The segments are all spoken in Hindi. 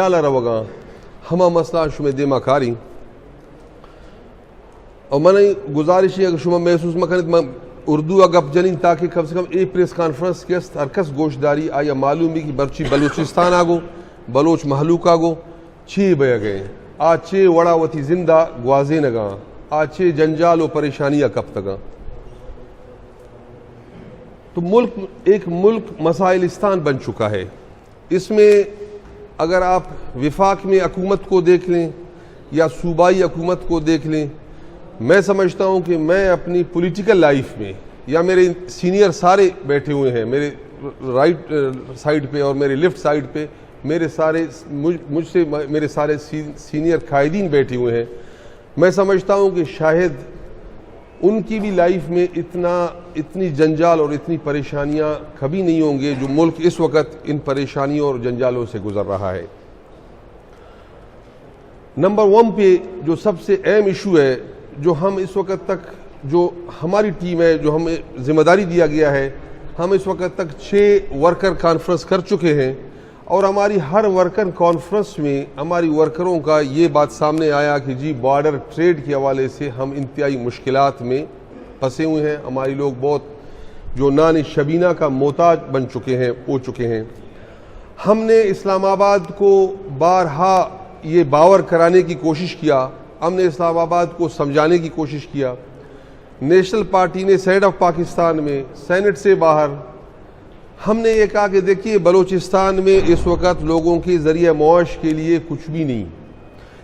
रवगा हमा मसला शुमे दिमा कारी और मैंने गुजारिश है शुमा महसूस मकन उर्दू गप जनी ताकि कम से कम ए प्रेस कॉन्फ्रेंस के हरकस गोशदारी आया मालूम है कि बर्ची बलूचिस्तान आगो बलोच महलूक आगो 6 बया गए आज 6 वड़ावती जिंदा ग्वाजे नगा आज 6 जंजाल और परेशानियां कब तक। तो एक मुल्क मसाइलिस्तान बन चुका है। इसमें अगर आप विफाक में हुकूमत को देख लें या सूबाई हुकूमत को देख लें, मैं समझता हूं कि मैं अपनी पॉलिटिकल लाइफ में या मेरे सीनियर सारे बैठे हुए हैं, मेरे राइट साइड पे और मेरे लेफ्ट साइड पे मेरे सारे मुझसे मेरे सारे सीनियर कायदीन बैठे हुए हैं। मैं समझता हूं कि शायद उनकी भी लाइफ में इतनी जंजाल और इतनी परेशानियां कभी नहीं होंगे जो मुल्क इस वक्त इन परेशानियों और जंजालों से गुजर रहा है। नंबर 1 पे जो सबसे अहम इशू है, जो हम इस वक्त तक, जो हमारी टीम है, जो हमें जिम्मेदारी दिया गया है, हम इस वक्त तक 6 वर्कर कॉन्फ्रेंस कर चुके हैं और हमारी हर वर्कर कॉन्फ्रेंस में हमारी वर्करों का ये बात सामने आया कि जी बॉर्डर ट्रेड के हवाले से हम इंतहाई मुश्किलात में फंसे हुए हैं। हमारी लोग बहुत जो नानी शबीना का मोहताज बन चुके हैं, हो चुके हैं। हमने इस्लामाबाद को बारहा ये बावर कराने की कोशिश किया, हमने इस्लामाबाद को समझाने की कोशिश किया। नेशनल पार्टी ने सेनेट ऑफ पाकिस्तान में, सेनेट से बाहर हमने ये कहा कि देखिए बलूचिस्तान में इस वक्त लोगों के ज़रिए मुआश के लिए कुछ भी नहीं,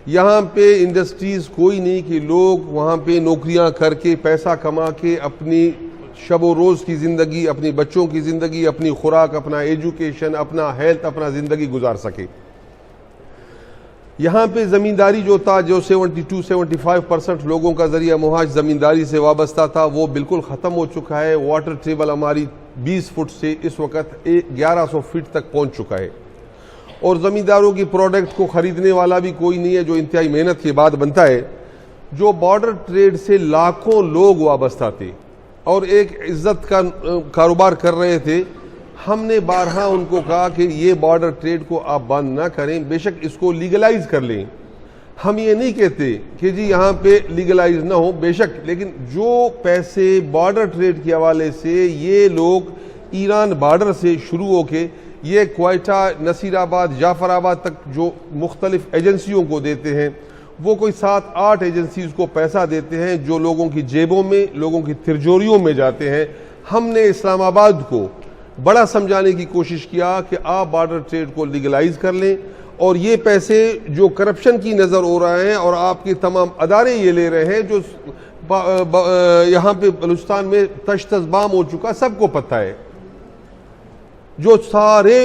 यहाँ पे इंडस्ट्रीज़ कोई नहीं कि लोग वहाँ पे नौकरियाँ करके पैसा कमा के अपनी शब रोज़ की ज़िंदगी, अपनी बच्चों की ज़िंदगी, अपनी खुराक, अपना एजुकेशन, अपना हेल्थ, अपना ज़िंदगी गुजार सके। यहाँ पे ज़मींदारी जो था, जो 72-75% लोगों का ज़रिया मुआश ज़मींदारी से वाबस्ता था, वो बिल्कुल ख़त्म हो चुका है। वाटर टेबल हमारी 20 फुट से इस वक्त 1100 फीट तक पहुँच चुका है और ज़मींदारों की प्रोडक्ट को ख़रीदने वाला भी कोई नहीं है, जो इंतहाई मेहनत के बाद बनता है। जो बॉर्डर ट्रेड से लाखों लोग वाबस्ता थे और एक इज़्ज़त का कारोबार कर रहे थे, हमने बारहा उनको कहा कि ये बॉर्डर ट्रेड को आप बंद ना करें, बेशक इसको लीगलाइज कर लें। हम ये नहीं कहते कि जी यहाँ पे लीगलाइज ना हो, बेशक, लेकिन जो पैसे बॉर्डर ट्रेड के हवाले से ये लोग ईरान बॉर्डर से शुरू होके ये क्वेटा, नसीराबाद, जाफराबाद तक जो मुख्तलिफ एजेंसियों को देते हैं, वो कोई 7-8 एजेंसीज को पैसा देते हैं जो लोगों की जेबों में, लोगों की तिरजोरियों में जाते हैं। हमने इस्लामाबाद को बड़ा समझाने की कोशिश किया कि आप बॉर्डर ट्रेड को लीगलाइज कर लें और ये पैसे जो करप्शन की नज़र हो रहे हैं और आपके तमाम अदारे ये ले रहे हैं, जो यहाँ पे बलूचिस्तान में तश्तज़बाम हो चुका, सबको पता है। जो सारे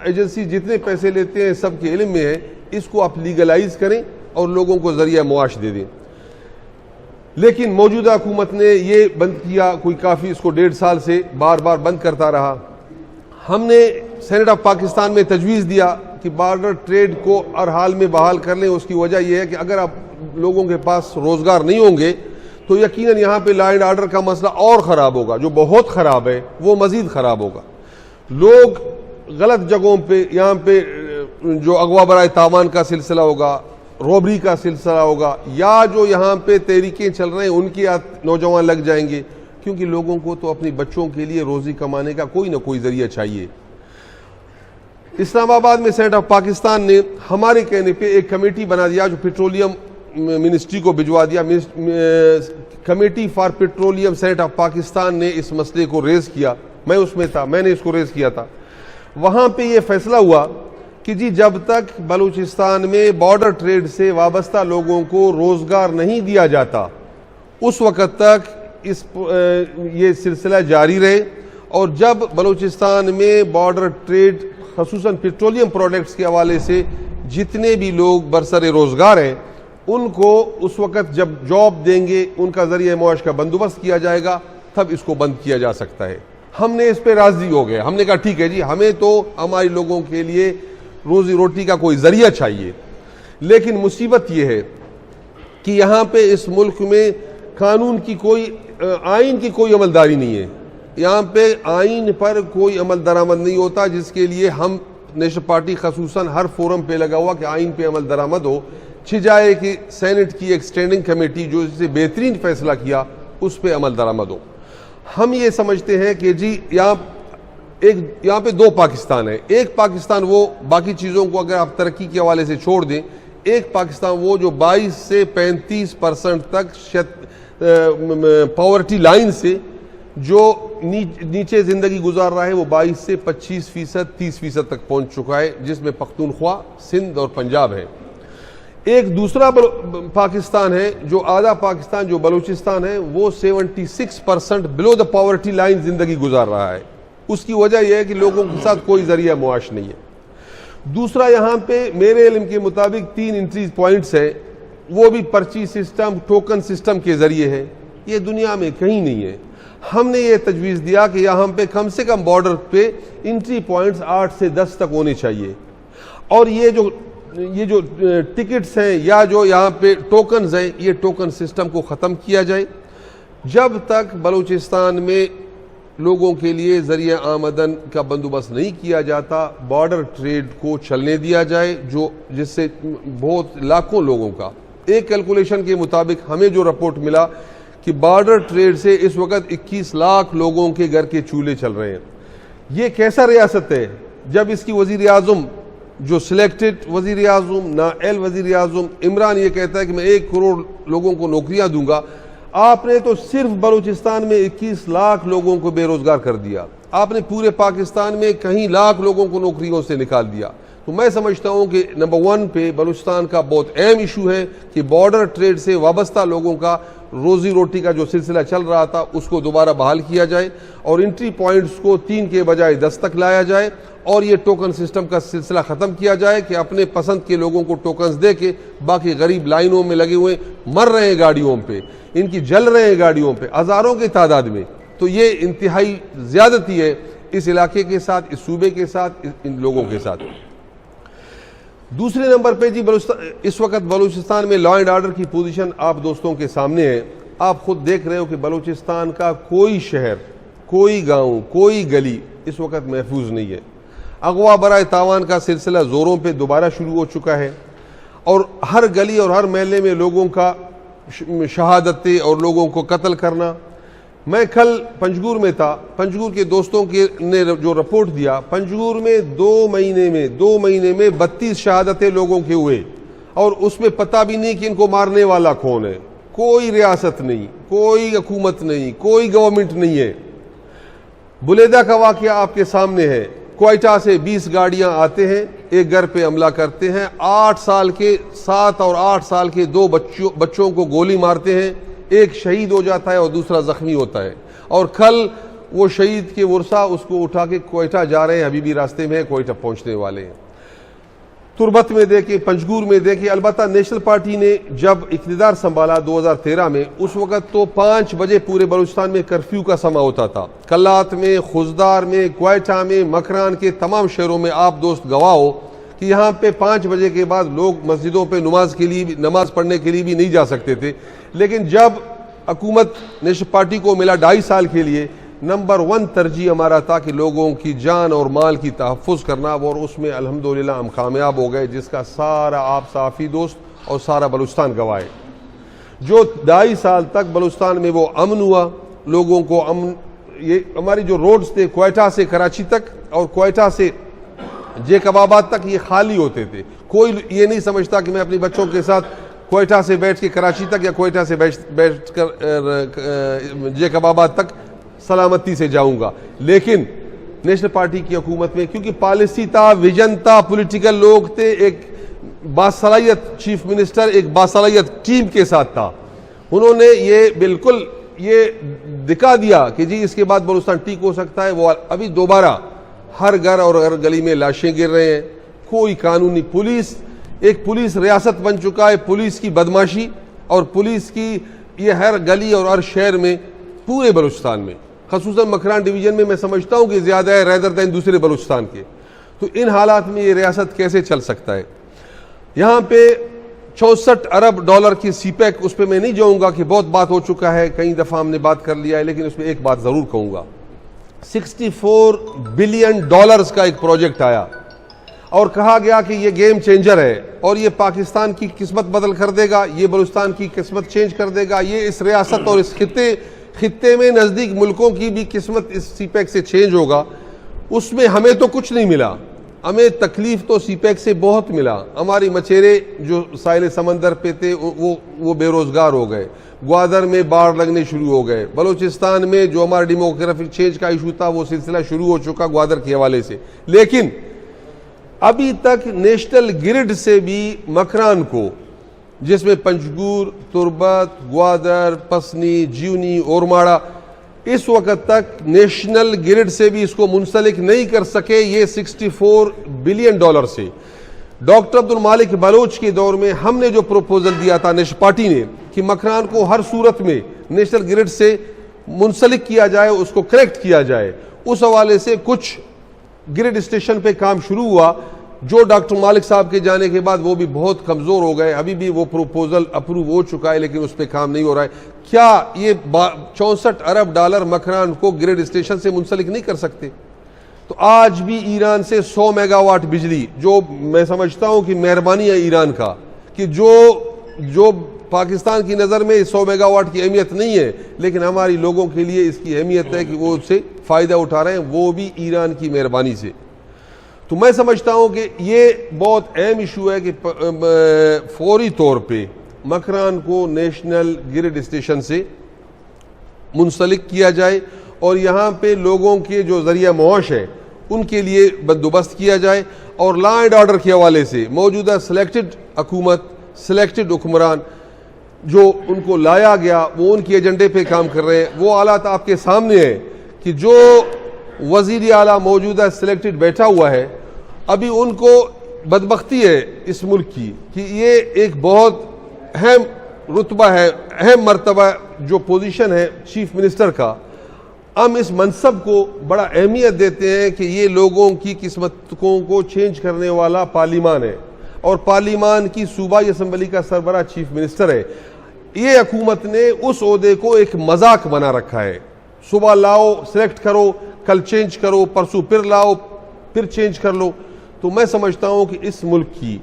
एजेंसी जितने पैसे लेते हैं सबके इल्म में है, इसको आप लीगलाइज करें और लोगों को ज़रिया मुआश दे दें। लेकिन मौजूदा हुकूमत ने ये बंद किया, कोई काफ़ी इसको 1.5 साल से बार बार बंद करता रहा। हमने सेनेट ऑफ पाकिस्तान में तजवीज़ दिया कि बॉर्डर ट्रेड को हर हाल में बहाल कर लें। उसकी वजह यह है कि अगर आप लोगों के पास रोज़गार नहीं होंगे तो यकीनन यहाँ पे लॉ एंड ऑर्डर का मसला और ख़राब होगा, जो बहुत ख़राब है वो मज़ीद ख़राब होगा। लोग गलत जगहों पे, यहाँ पे जो अगवा बराए तावान का सिलसिला होगा, रॉबरी का सिलसिला होगा, या जो यहाँ पे तहरीकें चल रहे हैं उनके हाथ नौजवान लग जाएंगे, क्योंकि लोगों को तो अपनी बच्चों के लिए रोज़ी कमाने का कोई ना कोई ज़रिया चाहिए। इस्लामाबाद में सेनेट ऑफ पाकिस्तान ने हमारे कहने पे एक कमेटी बना दिया जो पेट्रोलियम मिनिस्ट्री को भिजवा दिया। Committee for petroleum senate of Pakistan ने इस मसले को रेज़ किया, मैं उसमें था, मैंने इसको रेज़ किया था। वहाँ पे ये फैसला हुआ कि जी जब तक बलूचिस्तान में बॉर्डर ट्रेड से वाबस्ता लोगों को रोज़गार नहीं दिया जाता, उस वक़्त तक ये सिलसिला जारी रहे। और जब बलूचिस्तान में बॉर्डर ट्रेड ख़ुसूसन पेट्रोलियम प्रोडक्ट्स के हवाले से जितने भी लोग बरसरे रोज़गार हैं, उनको उस वक़्त जब जॉब देंगे, उनका ज़रिया मुआश का बंदोबस्त किया जाएगा, तब इसको बंद किया जा सकता है। हमने इस पर राज़ी हो गए। हमने कहा ठीक है जी, हमें तो हमारे लोगों के लिए रोज़ी रोटी का कोई ज़रिया चाहिए। लेकिन मुसीबत यह है कि यहाँ पे इस मुल्क में कानून की कोई, आइन की कोई अमलदारी नहीं है। यहाँ पे आइन पर कोई अमल दरामद नहीं होता, जिसके लिए हम नेशनल पार्टी खसूसन हर फोरम पे लगा हुआ कि आइन पे अमल दरामद हो, छिजाए कि सेनेट की एक स्टैंडिंग कमेटी जो इससे बेहतरीन फैसला किया उस पे अमल दरामद हो। हम ये समझते हैं कि जी यहाँ पे दो पाकिस्तान है। एक पाकिस्तान वो, बाकी चीज़ों को अगर आप तरक्की के हवाले से छोड़ दें, एक पाकिस्तान वो जो 22 से 35% तक पॉवर्टी लाइन से जो नीचे ज़िंदगी गुजार रहा है वो 22 से 25%, 30% तक पहुंच चुका है, जिसमें पख्तूनख्वा, सिंध और पंजाब है। एक दूसरा पाकिस्तान है जो आधा पाकिस्तान, जो बलूचिस्तान है, वो 76% बिलो द पॉवर्टी लाइन ज़िंदगी गुजार रहा है। उसकी वजह यह है कि लोगों के साथ कोई जरिया मुआश नहीं है। दूसरा, यहाँ पे मेरे इल्म के मुताबिक 3 एंट्री पॉइंट्स है, वो भी पर्ची सिस्टम, टोकन सिस्टम के जरिए है। ये दुनिया में कहीं नहीं है। हमने ये तजवीज़ दिया कि यहाँ पे कम से कम बॉर्डर पे एंट्री पॉइंट्स 8 से 10 तक होने चाहिए, और ये जो टिकट्स हैं या जो यहाँ पे टोकन्स हैं, ये टोकन सिस्टम को ख़त्म किया जाए। जब तक बलूचिस्तान में लोगों के लिए ज़रिया आमदन का बंदोबस्त नहीं किया जाता, बॉर्डर ट्रेड को चलने दिया जाए, जिससे बहुत लाखों लोगों का, एक कैलकुलेशन के मुताबिक हमें जो रिपोर्ट मिला कि बॉर्डर ट्रेड से इस वक्त 21 लाख लोगों के घर के चूल्हे चल रहे हैं। ये कैसा रियासत है जब इसकी वज़ीर आज़म, जो सिलेक्टेड वज़ीर आज़म, नाएल वज़ीर आज़म इमरान, ये कहता है कि मैं 1 करोड़ लोगों को नौकरियां दूंगा। आपने तो सिर्फ बलूचिस्तान में 21 लाख लोगों को बेरोजगार कर दिया। आपने पूरे पाकिस्तान में कहीं लाख लोगों को नौकरियों से निकाल दिया। तो मैं समझता हूं कि नंबर 1 पे बलूचिस्तान का बहुत अहम इशू है कि बॉर्डर ट्रेड से वाबस्ता लोगों का रोजी रोटी का जो सिलसिला चल रहा था उसको दोबारा बहाल किया जाए, और एंट्री पॉइंट्स को 3 के बजाय 10 तक लाया जाए, और ये टोकन सिस्टम का सिलसिला ख़त्म किया जाए कि अपने पसंद के लोगों को टोकन्स दे के बाकी गरीब लाइनों में लगे हुए मर रहे हैं गाड़ियों पे, इनकी जल रहे हैं गाड़ियों पे हज़ारों की तादाद में। तो ये इंतहाई ज़्यादती है इस इलाके के साथ, इस सूबे के साथ, इन लोगों के साथ। दूसरे नंबर पे जी इस वक्त बलूचिस्तान में लॉ एंड ऑर्डर की पोजीशन आप दोस्तों के सामने है। आप खुद देख रहे हो कि बलूचिस्तान का कोई शहर, कोई गांव, कोई गली इस वक्त महफूज नहीं है। अगवा बराए तावान का सिलसिला ज़ोरों पे दोबारा शुरू हो चुका है, और हर गली और हर महल्ले में लोगों का शहादतें और लोगों को कत्ल करना। मैं कल पंजगुर में था, पंजगुर के दोस्तों ने जो रिपोर्ट दिया, पंजगुर में 2 महीने में 32 शहादतें लोगों के हुए, और उसमें पता भी नहीं कि इनको मारने वाला कौन है। कोई रियासत नहीं, कोई हुकूमत नहीं, कोई गवर्नमेंट नहीं है। बुलेदा का वाकया आपके सामने है। क्वेटा से 20 गाड़ियां आते हैं, एक घर पे हमला करते हैं, 7 और 8 साल के 2 बच्चों को गोली मारते हैं, एक शहीद हो जाता है और दूसरा जख्मी होता है। और कल वो शहीद के वर्सा उसको उठा के क्वेटा जा रहे हैं, अभी भी रास्ते में है, क्वेटा पहुंचने वाले हैं। तुरबत में देखे, पंजगुर में देखे। अलबत्ता नेशनल पार्टी ने जब इक़्तिदार संभाला 2013 में, उस वक्त तो 5 बजे पूरे बलूचिस्तान में कर्फ्यू का समा होता था। कल्लात में, खुजदार में, क्वेटा में, मकरान के तमाम शहरों में आप दोस्त गवाह हो कि यहाँ पे 5 बजे के बाद लोग मस्जिदों पे नमाज पढ़ने के लिए भी नहीं जा सकते थे। लेकिन जब हुकूमत नेशनल पार्टी को मिला 2.5 साल के लिए, नंबर 1 तरजीह हमारा था कि लोगों की जान और माल की तहफ़्फ़ुज़ करना, और उसमें अल्हम्दुलिल्लाह हम कामयाब हो गए, जिसका सारा आप साफ़ी दोस्त और सारा बलूचिस्तान गवाह है। जो 2.5 साल तक बलूचिस्तान में वो अमन हुआ, लोगों को अमन, ये हमारी जो रोड्स थे क्वेटा से कराची तक और क्वेटा से जेकबाबाद तक ये खाली होते थे। कोई ये नहीं समझता कि मैं अपने बच्चों के साथ क्वेटा से बैठ के कराची तक या क्वेटा से बैठ कर जेकबाबाद तक सलामती से जाऊंगा। लेकिन नेशनल पार्टी की हुकूमत में, क्योंकि पॉलिसी था, विजन था, पॉलिटिकल लोग थे, एक बासलाहियत चीफ मिनिस्टर एक बासलाहियत टीम के साथ था, उन्होंने ये बिल्कुल ये दिखा दिया कि जी इसके बाद बलूचिस्तान ठीक हो सकता है। वो अभी दोबारा हर घर और हर गली में लाशें गिर रहे हैं। कोई कानूनी एक पुलिस रियासत बन चुका है, पुलिस की बदमाशी और पुलिस की ये हर गली और हर शहर में पूरे बलूचिस्तान में, खसूसन मकरान डिवीजन में मैं समझता हूं कि ज्यादा है रेदर दैन दूसरे बलूचिस्तान के। तो इन हालात में ये रियासत कैसे चल सकता है? यहाँ पे 64 अरब डॉलर की सीपैक, उस पर मैं नहीं जाऊंगा कि बहुत बात हो चुका है, कई दफा हमने बात कर लिया है, लेकिन उसमें एक बात जरूर कहूंगा। $64 बिलियन का एक प्रोजेक्ट आया और कहा गया कि ये गेम चेंजर है और ये पाकिस्तान की किस्मत बदल कर देगा, ये बलूचिस्तान की किस्मत चेंज कर देगा, ये इस रियासत और इस खित्ते में नज़दीक मुल्कों की भी किस्मत इस सीपैक से चेंज होगा। उसमें हमें तो कुछ नहीं मिला, हमें तकलीफ तो सीपैक से बहुत मिला। हमारी मछेरे जो साहिल समंदर पे थे वो बेरोजगार हो गए, ग्वादर में बाढ़ लगने शुरू हो गए, बलूचिस्तान में जो हमारा डेमोग्राफिक चेंज का इशू था वो सिलसिला शुरू हो चुका ग्वादर के हवाले से। लेकिन अभी तक नेशनल ग्रिड से भी मकरान को, जिसमें पंजगूर, तुर्बत, ग्वादर, पसनी, जीवनी, ओरमाड़ा, इस वक्त तक नेशनल ग्रिड से भी इसको मुंसलिक नहीं कर सके। ये $64 बिलियन से डॉक्टर अब्दुल मालिक बलोच के दौर में हमने जो प्रपोजल दिया था नेशनल पार्टी ने कि मकरान को हर सूरत में नेशनल ग्रिड से मुंसलिक किया जाए, उसको करेक्ट किया जाए, उस हवाले से कुछ ग्रिड स्टेशन पे काम शुरू हुआ जो डॉक्टर मालिक साहब के जाने के बाद वो भी बहुत कमजोर हो गए। अभी भी वो प्रपोजल अप्रूव हो चुका है लेकिन उस पर काम नहीं हो रहा है। क्या ये $64 अरब मकरान को ग्रिड स्टेशन से मुंसलिक नहीं कर सकते? तो आज भी ईरान से 100 मेगावाट बिजली, जो मैं समझता हूं कि मेहरबानी है ईरान का कि जो पाकिस्तान की नज़र में 100 मेगावाट की अहमियत नहीं है, लेकिन हमारी लोगों के लिए इसकी अहमियत है कि वो उससे फ़ायदा उठा रहे हैं, वो भी ईरान की मेहरबानी से। तो मैं समझता हूं कि ये बहुत अहम इशू है कि फौरी तौर पे मकरान को नेशनल ग्रिड स्टेशन से मुंसलिक किया जाए और यहाँ पे लोगों के जो ज़रिया मुआश है उनके लिए बंदोबस्त किया जाए। और लॉ एंड ऑर्डर के हवाले से मौजूदा सिलेक्टेड हुकूमत, सिलेक्टेड हुक्मरान जो उनको लाया गया वो उनके एजेंडे पे काम कर रहे हैं। वो हालात आपके सामने है कि जो वजीर आला मौजूदा सिलेक्टेड बैठा हुआ है, अभी उनको बदबख्ती है इस मुल्क की कि ये एक बहुत अहम रुतबा है, अहम मर्तबा जो पोजीशन है चीफ मिनिस्टर का, हम इस मनसब को बड़ा अहमियत देते हैं कि ये लोगों की किस्मतों को चेंज करने वाला पार्लिमान है और पार्लिमान की सूबाई असम्बली का सरबरा चीफ मिनिस्टर है। ये हुकूमत ने उस ओहदे को एक मजाक बना रखा है, सुबह लाओ सिलेक्ट करो, कल चेंज करो, परसों फिर लाओ फिर चेंज कर लो। तो मैं समझता हूं कि इस मुल्क की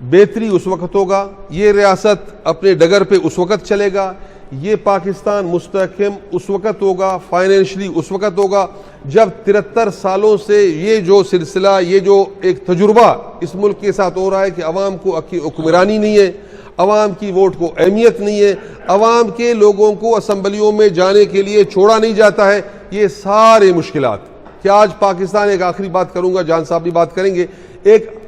बेहतरी उस वक्त होगा, ये रियासत अपने डगर पे उस वक्त चलेगा, ये पाकिस्तान मुस्तहकम उस वक्त होगा, फाइनेंशली उस वक्त होगा जब 73 सालों से ये जो सिलसिला, ये जो एक तजुर्बा इस मुल्क के साथ हो रहा है कि अवाम को हुक्मरानी नहीं है, अवाम की वोट को अहमियत नहीं है, अवाम के लोगों को असम्बलियों में जाने के लिए छोड़ा नहीं जाता है। ये सारे मुश्किलात कि आज पाकिस्तान, एक आखिरी बात करूंगा, जान साहब भी बात करेंगे, एक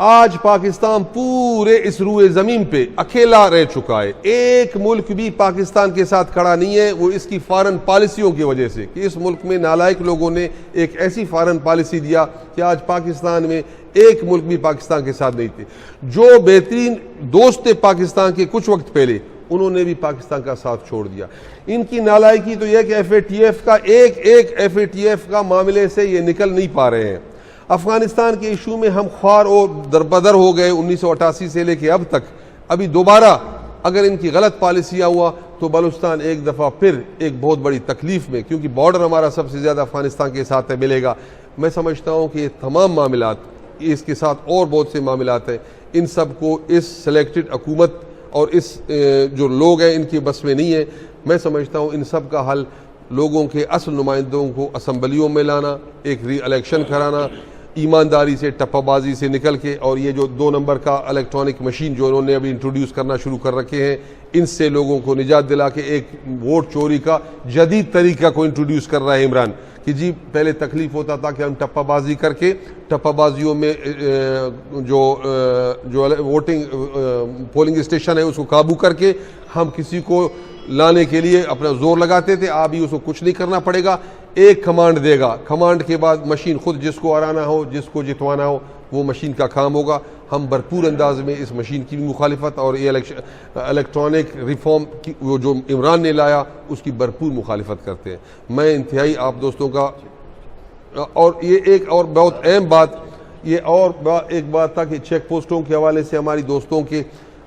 आज पाकिस्तान पूरे इस रूए ज़मीन पे अकेला रह चुका है। एक मुल्क भी पाकिस्तान के साथ खड़ा नहीं है, वो इसकी फॉरेन पॉलिसियों की वजह से कि इस मुल्क में नालायक लोगों ने एक ऐसी फॉरेन पॉलिसी दिया कि आज पाकिस्तान में एक मुल्क भी पाकिस्तान के साथ नहीं थे। जो बेहतरीन दोस्त थे पाकिस्तान के कुछ वक्त पहले, उन्होंने भी पाकिस्तान का साथ छोड़ दिया। इनकी नालायकी तो यह कि FATF का एक FATF का मामले से ये निकल नहीं पा रहे हैं। अफगानिस्तान के इशू में हम ख्वार और दरबदर हो गए 1988 से लेके अब तक। अभी दोबारा अगर इनकी गलत पॉलिसियाँ हुआ तो बलूचिस्तान एक दफ़ा फिर एक बहुत बड़ी तकलीफ में, क्योंकि बॉर्डर हमारा सबसे ज़्यादा अफगानिस्तान के साथ है, मिलेगा। मैं समझता हूँ कि ये तमाम मामलात, इसके साथ और बहुत से मामलात हैं, इन सब को इस सेलेक्टेड हुकूमत और इस जो लोग हैं इनकी बस में नहीं है। मैं समझता हूँ इन सब का हल लोगों के असल नुमाइंदों को असम्बलियों में लाना, एक री इलेक्शन कराना, ईमानदारी से, टप्पाबाजी से निकल के, और ये जो 2 नंबर का इलेक्ट्रॉनिक मशीन जो उन्होंने अभी इंट्रोड्यूस करना शुरू कर रखे हैं, इनसे लोगों को निजात दिला के एक वोट चोरी का जदीद तरीका को इंट्रोड्यूस कर रहा है इमरान कि जी पहले तकलीफ होता था कि हम टप्पाबाजी करके, टप्पाबाजियों में जो वोटिंग पोलिंग स्टेशन है उसको काबू करके हम किसी को लाने के लिए अपना जोर लगाते थे। अभी उसको कुछ नहीं करना पड़ेगा, एक कमांड देगा, कमांड के बाद मशीन खुद जिसको हराना हो, जिसको जितवाना हो, वो मशीन का काम होगा। हम भरपूर अंदाज में इस मशीन की भी मुखालिफत और ये इलेक्ट्रॉनिक रिफॉर्म की वो जो इमरान ने लाया उसकी भरपूर मुखालिफत करते हैं। मैं इंतहाई आप दोस्तों का, और ये एक और बहुत अहम बात, ये और एक बात था कि चेक पोस्टों के हवाले से हमारी दोस्तों के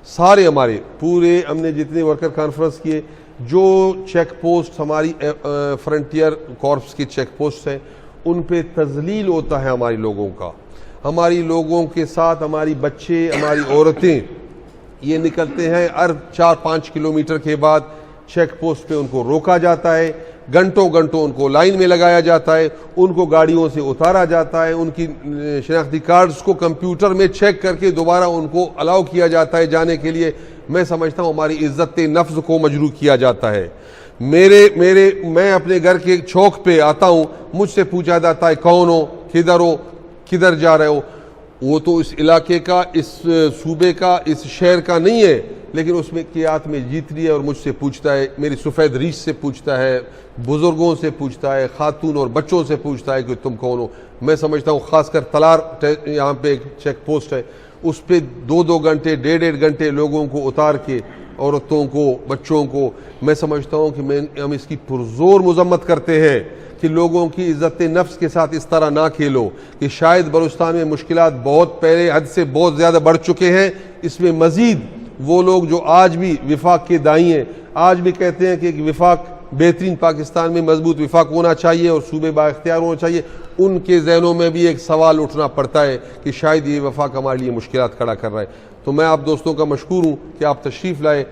सारे, हमारे पूरे, हमने जितने वर्कर कॉन्फ्रेंस किए, जो चेक पोस्ट हमारी फ्रंटियर कॉर्प्स की चेक पोस्ट हैं, उन पे तजलील होता है हमारे लोगों का। हमारी लोगों के साथ हमारी बच्चे, हमारी औरतें ये निकलते हैं, हर 4-5 किलोमीटर के बाद चेक पोस्ट पे उनको रोका जाता है, घंटों घंटों उनको लाइन में लगाया जाता है, उनको गाड़ियों से उतारा जाता है, उनकी शनाख्ती कार्ड्स को कंप्यूटर में चेक करके दोबारा उनको अलाउ किया जाता है जाने के लिए। मैं समझता हूँ हमारी इज्जत नफ्स को मजरू किया जाता है। मैं अपने घर के चौक पे आता हूँ, मुझसे पूछा जाता है कौन हो, किधर जा रहे हो। वो तो इस इलाके का, इस सूबे का, इस शहर का नहीं है, लेकिन उसमें क़ियात में जीत रही है और मुझसे पूछता है, मेरी सफ़ेद रीछ से पूछता है, बुज़ुर्गों से पूछता है, खातून और बच्चों से पूछता है कि तुम कौन हो। मैं समझता हूँ ख़ासकर तलार यहाँ पे एक चेक पोस्ट है, उस पर 2-2 घंटे, 1.5 घंटे लोगों को उतार के, औरतों को, बच्चों को, मैं समझता हूँ कि हम इसकी पुरजोर मजम्मत करते हैं कि लोगों की इज्जत नफ्स के साथ इस तरह ना खेलो कि शायद बलूचिस्तान में मुश्किलात बहुत पहले हद से बहुत ज़्यादा बढ़ चुके हैं। इसमें मज़ीद वो लोग जो आज भी विफाक के दाई हैं, आज भी कहते हैं कि एक विफाक, बेहतरीन पाकिस्तान में मजबूत विफाक होना चाहिए और सूबे बाख्तियार होना चाहिए, उनके जहनों में भी एक सवाल उठना पड़ता है कि शायद ये वफाक हमारे लिए मुश्किलात खड़ा कर रहा है। तो मैं आप दोस्तों का मशकूर हूँ कि आप तशरीफ़ लाए।